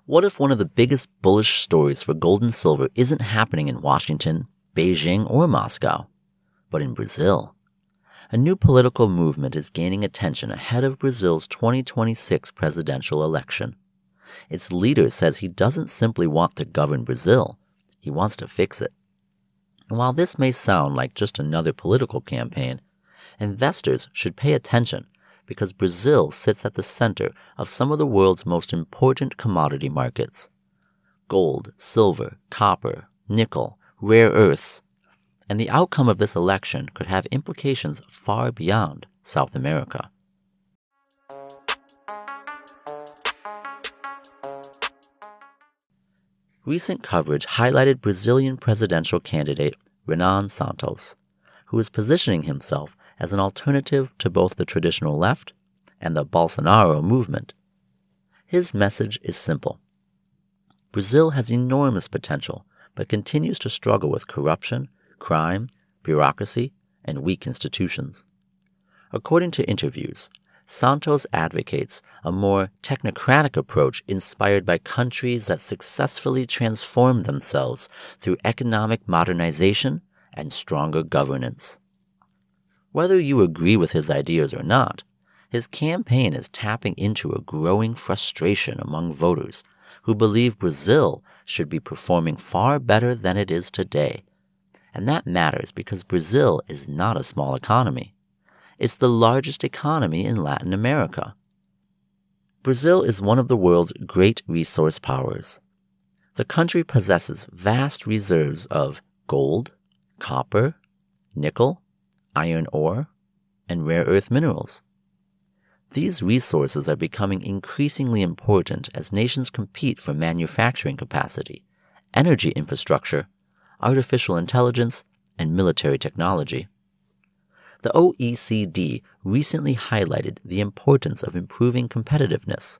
What if one of the biggest bullish stories for gold and silver isn't happening in Washington, Beijing, or Moscow, but in Brazil? A new political movement is gaining attention ahead of Brazil's 2026 presidential election. Its leader says he doesn't simply want to govern Brazil, he wants to fix it. And while this may sound like just another political campaign, investors should pay attention because Brazil sits at the center of some of the world's most important commodity markets. Gold, silver, copper, nickel, rare earths. And the outcome of this election could have implications far beyond South America. Recent coverage highlighted Brazilian presidential candidate Renan Santos, who is positioning himself as an alternative to both the traditional left and the Bolsonaro movement. His message is simple. Brazil has enormous potential, but continues to struggle with corruption, crime, bureaucracy, and weak institutions. According to interviews, Santos advocates a more technocratic approach inspired by countries that successfully transformed themselves through economic modernization and stronger governance. Whether you agree with his ideas or not, his campaign is tapping into a growing frustration among voters who believe Brazil should be performing far better than it is today. And that matters because Brazil is not a small economy. It's the largest economy in Latin America. Brazil is one of the world's great resource powers. The country possesses vast reserves of gold, copper, nickel, iron ore, and rare earth minerals. These resources are becoming increasingly important as nations compete for manufacturing capacity, energy infrastructure, artificial intelligence, and military technology. The OECD recently highlighted the importance of improving competitiveness,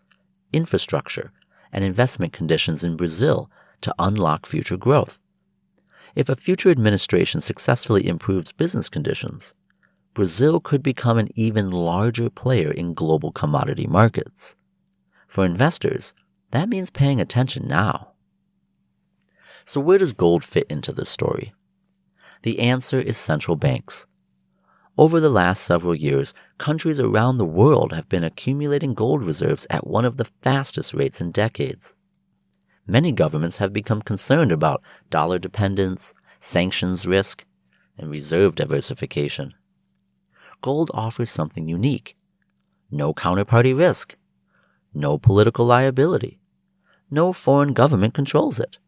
infrastructure, and investment conditions in Brazil to unlock future growth. If a future administration successfully improves business conditions, Brazil could become an even larger player in global commodity markets. For investors, that means paying attention now. So where does gold fit into this story? The answer is central banks. Over the last several years, countries around the world have been accumulating gold reserves at one of the fastest rates in decades. Many governments have become concerned about dollar dependence, sanctions risk, and reserve diversification. Gold offers something unique. No counterparty risk. No political liability. No foreign government controls it.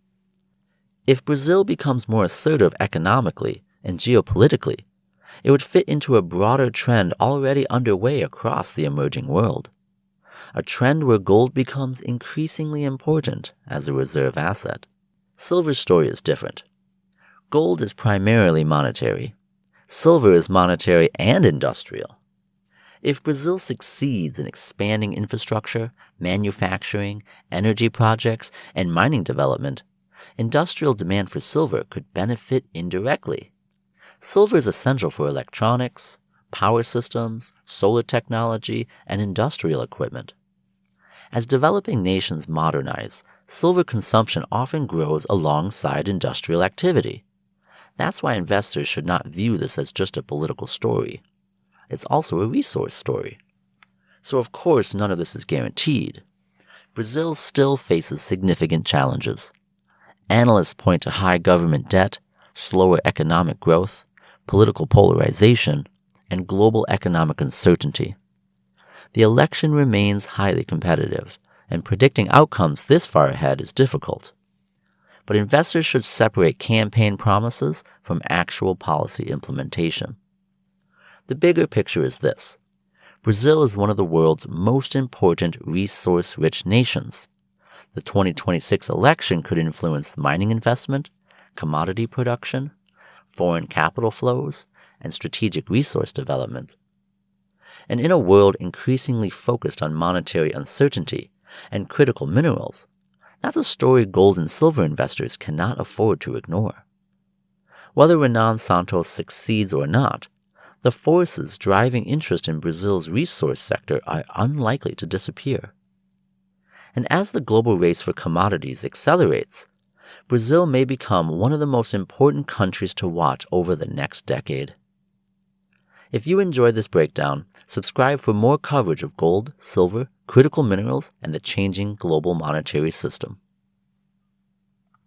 If Brazil becomes more assertive economically and geopolitically, it would fit into a broader trend already underway across the emerging world. A trend where gold becomes increasingly important as a reserve asset. Silver's story is different. Gold is primarily monetary. Silver is monetary and industrial. If Brazil succeeds in expanding infrastructure, manufacturing, energy projects, and mining development, industrial demand for silver could benefit indirectly. Silver is essential for electronics, power systems, solar technology, and industrial equipment. As developing nations modernize, silver consumption often grows alongside industrial activity. That's why investors should not view this as just a political story. It's also a resource story. So of course, none of this is guaranteed. Brazil still faces significant challenges. Analysts point to high government debt, slower economic growth, political polarization, and global economic uncertainty. The election remains highly competitive, and predicting outcomes this far ahead is difficult. But investors should separate campaign promises from actual policy implementation. The bigger picture is this. Brazil is one of the world's most important resource-rich nations. The 2026 election could influence mining investment, commodity production, foreign capital flows, and strategic resource development. And in a world increasingly focused on monetary uncertainty and critical minerals, that's a story gold and silver investors cannot afford to ignore. Whether Renan Santos succeeds or not, the forces driving interest in Brazil's resource sector are unlikely to disappear. And as the global race for commodities accelerates, Brazil may become one of the most important countries to watch over the next decade. If you enjoyed this breakdown, subscribe for more coverage of gold, silver, critical minerals, and the changing global monetary system.